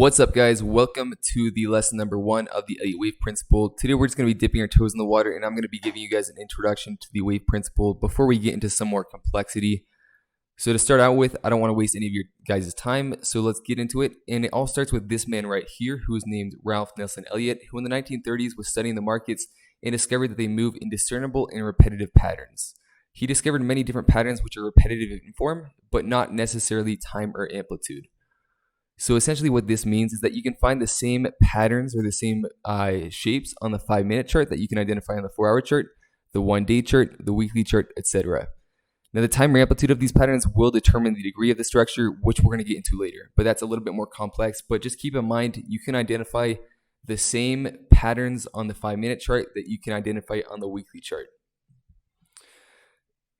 What's up, guys? Welcome to the lesson number 1 of the Elliott wave principle. Today we're just going to be dipping our toes in the water, and I'm going to be giving you guys an introduction to the wave principle before we get into some more complexity. So to start out with, I don't want to waste any of your guys' time, so let's get into it. And it all starts with this man right here, who is named Ralph Nelson Elliott, who in the 1930s was studying the markets and discovered that they move in discernible and repetitive patterns. He discovered many different patterns which are repetitive in form, but not necessarily time or amplitude. So essentially what this means is that you can find the same patterns or the same shapes on the 5-minute chart that you can identify on the 4-hour chart, the 1-day chart, the weekly chart, etc. Now the time or amplitude of these patterns will determine the degree of the structure, which we're going to get into later. But that's a little bit more complex. But just keep in mind, you can identify the same patterns on the 5-minute chart that you can identify on the weekly chart.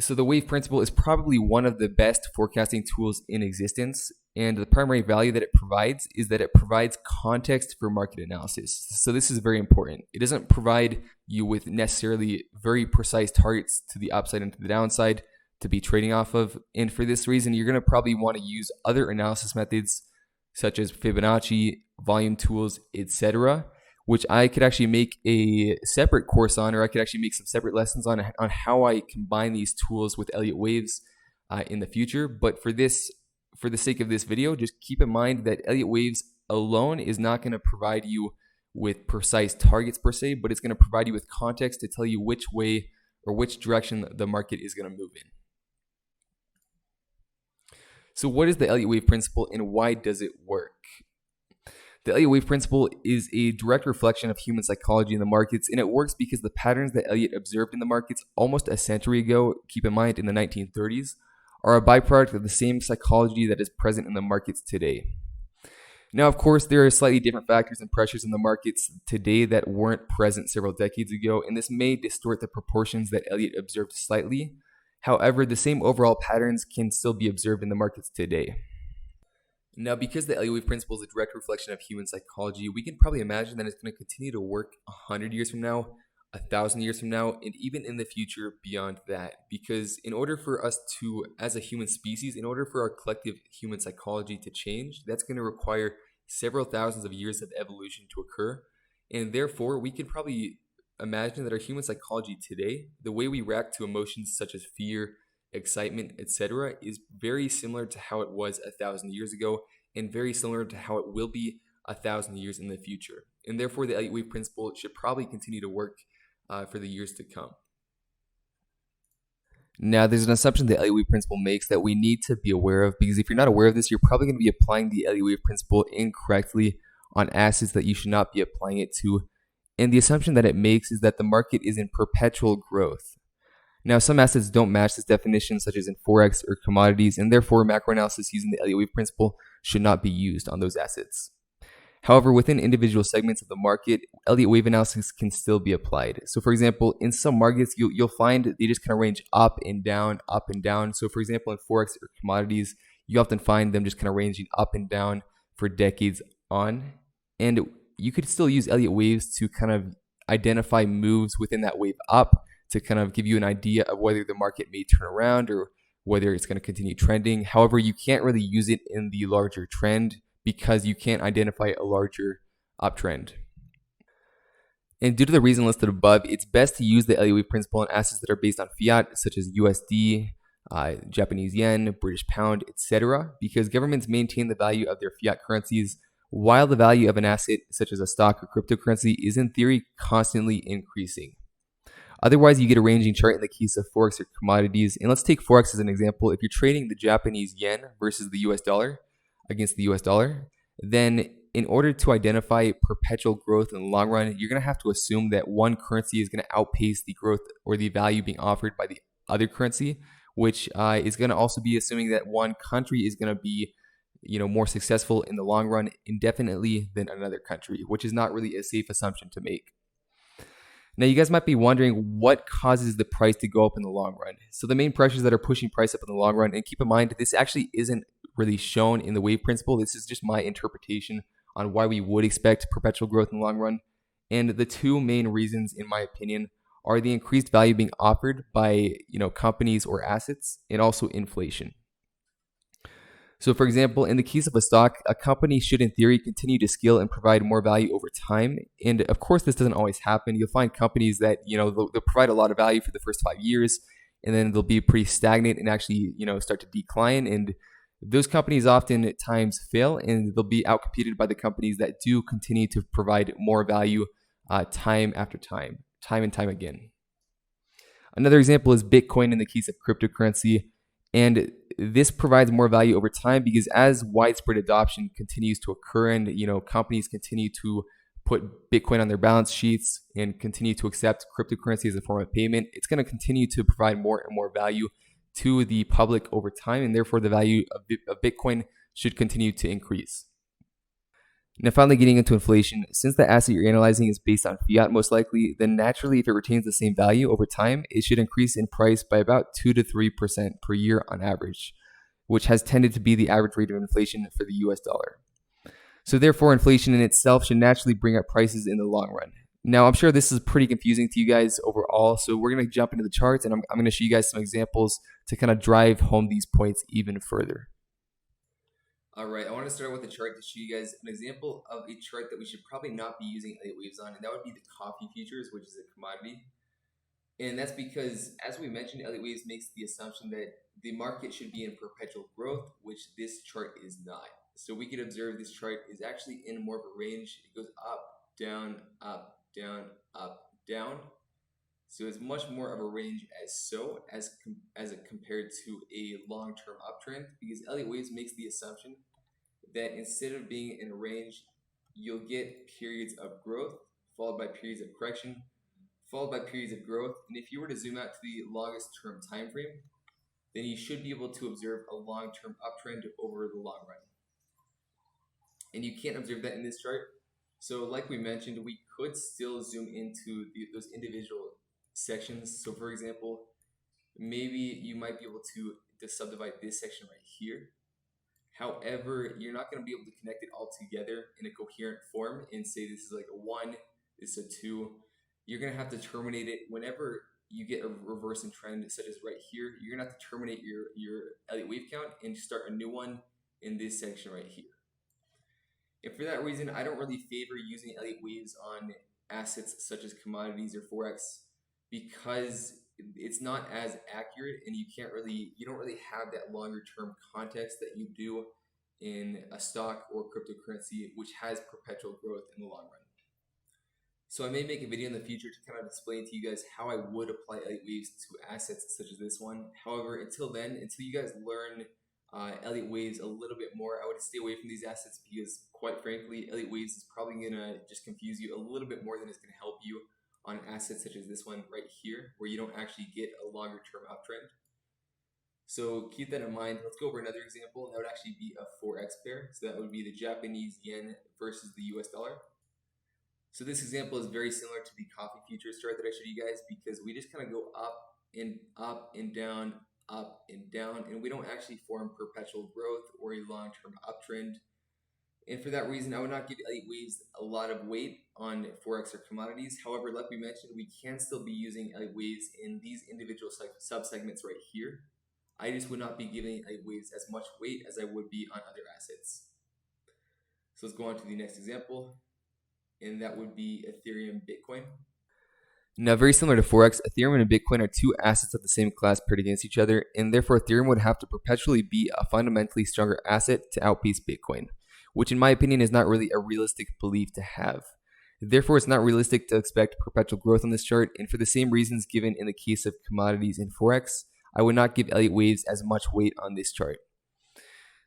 So the wave principle is probably one of the best forecasting tools in existence, and the primary value that it provides is that it provides context for market analysis. So this is very important. It doesn't provide you with necessarily very precise targets to the upside and to the downside to be trading off of, and for this reason you're going to probably want to use other analysis methods such as Fibonacci, volume tools, etc., which I could actually make a separate course on, or I could actually make some separate lessons on how I combine these tools with Elliott waves in the future. But for the sake of this video, just keep in mind that Elliott waves alone is not going to provide you with precise targets per se, but it's going to provide you with context to tell you which way or which direction the market is going to move in. So what is the Elliott wave principle and why does it work? The Elliott wave principle is a direct reflection of human psychology in the markets, and it works because the patterns that Elliott observed in the markets almost a century ago, keep in mind in the 1930s, are a byproduct of the same psychology that is present in the markets today. Now, of course, there are slightly different factors and pressures in the markets today that weren't present several decades ago, and this may distort the proportions that Elliott observed slightly. However, the same overall patterns can still be observed in the markets today. Now, because the Elliott wave principle is a direct reflection of human psychology, we can probably imagine that it's going to continue to work 100 years from now, 1,000 years from now, and even in the future beyond that. Because in order for us to, as a human species, in order for our collective human psychology to change, that's going to require several thousands of years of evolution to occur. And therefore, we can probably imagine that our human psychology today, the way we react to emotions such as fear, excitement, etc., is very similar to how it was 1,000 years ago and very similar to how it will be 1,000 years in the future. And therefore, the Elliott wave principle should probably continue to work for the years to come. Now, there's an assumption the Elliott wave principle makes that we need to be aware of, because if you're not aware of this, you're probably going to be applying the Elliott wave principle incorrectly on assets that you should not be applying it to. And the assumption that it makes is that the market is in perpetual growth. Now, some assets don't match this definition, such as in Forex or commodities, and therefore macro analysis using the Elliott wave principle should not be used on those assets. However, within individual segments of the market, Elliott wave analysis can still be applied. So for example, in some markets, you'll find they just kind of range up and down, up and down. So for example, in Forex or commodities, you often find them just kind of ranging up and down for decades on. And you could still use Elliott waves to kind of identify moves within that wave up, to kind of give you an idea of whether the market may turn around or whether it's going to continue trending. However, you can't really use it in the larger trend because you can't identify a larger uptrend. And due to the reason listed above, it's best to use the Elliott wave principle on assets that are based on fiat, such as USD, Japanese yen, British pound, etc., because governments maintain the value of their fiat currencies, while the value of an asset, such as a stock or cryptocurrency, is in theory constantly increasing. Otherwise, you get a ranging chart in the case of Forex or commodities. And let's take Forex as an example. If you're trading the Japanese yen versus the US dollar against the US dollar, then in order to identify perpetual growth in the long run, you're going to have to assume that one currency is going to outpace the growth or the value being offered by the other currency, which is going to also be assuming that one country is going to be more successful in the long run indefinitely than another country, which is not really a safe assumption to make. Now, you guys might be wondering what causes the price to go up in the long run. So the main pressures that are pushing price up in the long run, and keep in mind, this actually isn't really shown in the wave principle. This is just my interpretation on why we would expect perpetual growth in the long run. And the two main reasons, in my opinion, are the increased value being offered by companies or assets, and also inflation. So, for example, in the case of a stock, a company should, in theory, continue to scale and provide more value over time. And of course, this doesn't always happen. You'll find companies that they'll provide a lot of value for the first 5 years, and then they'll be pretty stagnant and actually start to decline. And those companies often at times fail, and they'll be outcompeted by the companies that do continue to provide more value time after time and time again. Another example is Bitcoin in the case of cryptocurrency. And this provides more value over time because as widespread adoption continues to occur and companies continue to put Bitcoin on their balance sheets and continue to accept cryptocurrency as a form of payment, it's going to continue to provide more and more value to the public over time, and therefore the value of Bitcoin should continue to increase. Now, finally, getting into inflation, since the asset you're analyzing is based on fiat most likely, then naturally, if it retains the same value over time, it should increase in price by about 2 to 3% per year on average, which has tended to be the average rate of inflation for the US dollar. So therefore, inflation in itself should naturally bring up prices in the long run. Now, I'm sure this is pretty confusing to you guys overall, so we're going to jump into the charts, and I'm going to show you guys some examples to kind of drive home these points even further. All right, I want to start with a chart to show you guys an example of a chart that we should probably not be using Elliott waves on, and that would be the coffee futures, which is a commodity. And that's because, as we mentioned, Elliott waves makes the assumption that the market should be in perpetual growth, which this chart is not. So we could observe this chart is actually in more of a range. It goes up, down, up, down, up, down. So it's much more of a range as it compared to a long-term uptrend, because Elliott waves makes the assumption that instead of being in a range, you'll get periods of growth followed by periods of correction, followed by periods of growth. And if you were to zoom out to the longest term time frame, then you should be able to observe a long-term uptrend over the long run. And you can't observe that in this chart. So like we mentioned, we could still zoom into those individual sections. So for example, maybe you might be able to subdivide this section right here. However, you're not going to be able to connect it all together in a coherent form and say this is like a 1, this is a 2. You're going to have to terminate it whenever you get a reverse in trend, such as right here. You're going to have to terminate your Elliott wave count and start a new one in this section right here. And for that reason, I don't really favor using Elliott waves on assets such as commodities or Forex, because it's not as accurate and you don't really have that longer term context that you do in a stock or cryptocurrency, which has perpetual growth in the long run. So I may make a video in the future to kind of explain to you guys how I would apply Elliott waves to assets such as this one. However, until then, until you guys learn Elliott waves a little bit more, I would stay away from these assets, because quite frankly, Elliott waves is probably going to just confuse you a little bit more than it's going to help you on assets such as this one right here, where you don't actually get a longer term uptrend. So keep that in mind. Let's go over another example. That would actually be a Forex pair. So that would be the Japanese yen versus the US dollar. So this example is very similar to the coffee futures chart that I showed you guys, because we just kind of go up and down, and we don't actually form perpetual growth or a long-term uptrend. And for that reason, I would not give Elliott waves a lot of weight on Forex or commodities. However, like we mentioned, we can still be using Elliott waves in these individual subsegments right here. I just would not be giving Elliott waves as much weight as I would be on other assets. So let's go on to the next example, and that would be Ethereum, Bitcoin. Now, very similar to Forex, Ethereum and Bitcoin are two assets of the same class paired against each other, and therefore Ethereum would have to perpetually be a fundamentally stronger asset to outpace Bitcoin, which in my opinion is not really a realistic belief to have. Therefore, it's not realistic to expect perpetual growth on this chart, and for the same reasons given in the case of commodities and Forex, I would not give Elliott waves as much weight on this chart.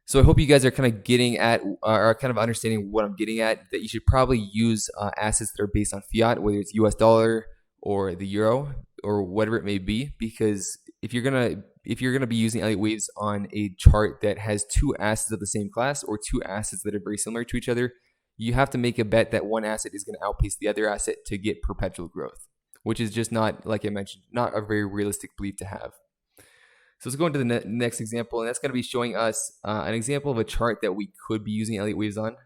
So I hope you guys are kind of getting at, or kind of understanding what I'm getting at, that you should probably use assets that are based on fiat, whether it's US dollar or the euro or whatever it may be, because if you're gonna be using Elliott waves on a chart that has two assets of the same class or two assets that are very similar to each other, you have to make a bet that one asset is going to outpace the other asset to get perpetual growth, which is just not, like I mentioned, not a very realistic belief to have. So let's go into the next example, and that's going to be showing us an example of a chart that we could be using Elliott waves on.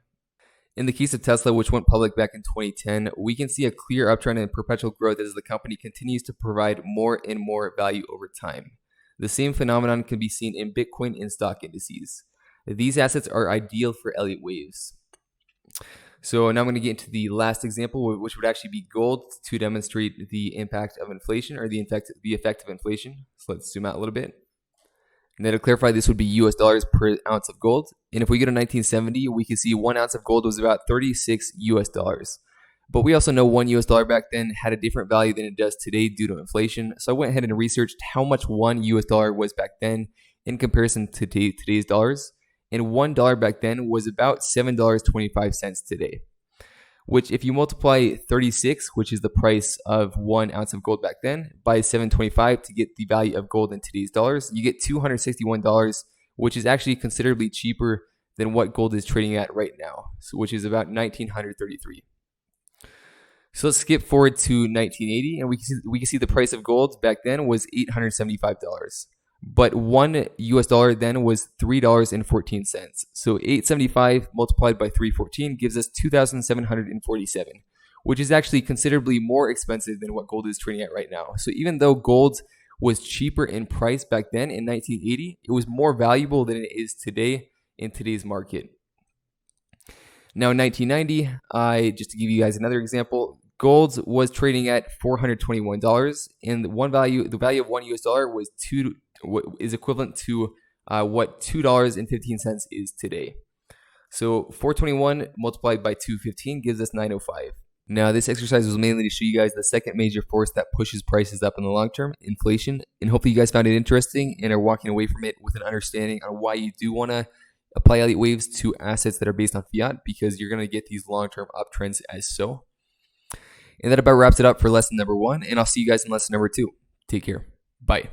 In the case of Tesla, which went public back in 2010, we can see a clear uptrend in perpetual growth as the company continues to provide more and more value over time. The same phenomenon can be seen in Bitcoin and stock indices. These assets are ideal for Elliott waves. So now I'm going to get into the last example, which would actually be gold, to demonstrate the impact of inflation, or the effect of inflation. So let's zoom out a little bit. And then to clarify, this would be US dollars per ounce of gold. And if we go to 1970, we can see 1 ounce of gold was about 36 US dollars. But we also know 1 US dollar back then had a different value than it does today due to inflation. So I went ahead and researched how much 1 US dollar was back then in comparison to today's dollars. And $1 back then was about $7.25 today. Which, if you multiply 36, which is the price of 1 ounce of gold back then, by 725 to get the value of gold in today's dollars, you get $261, which is actually considerably cheaper than what gold is trading at right now, so which is about $1,933. So let's skip forward to 1980, and we can see the price of gold back then was $875. But 1 US dollar then was $3.14. So 875 multiplied by 314 gives us 2,747, which is actually considerably more expensive than what gold is trading at right now. So even though gold was cheaper in price back then in 1980, it was more valuable than it is today in today's market. Now in 1990, just to give you guys another example, gold was trading at $421, and the value of 1 US dollar is equivalent to what $2.15 is today. So 421 multiplied by 215 gives us 905. Now, this exercise was mainly to show you guys the second major force that pushes prices up in the long term, inflation. And hopefully you guys found it interesting and are walking away from it with an understanding on why you do want to apply Elliott waves to assets that are based on fiat, because you're going to get these long-term uptrends as so. And that about wraps it up for lesson number 1, and I'll see you guys in lesson number 2. Take care. Bye.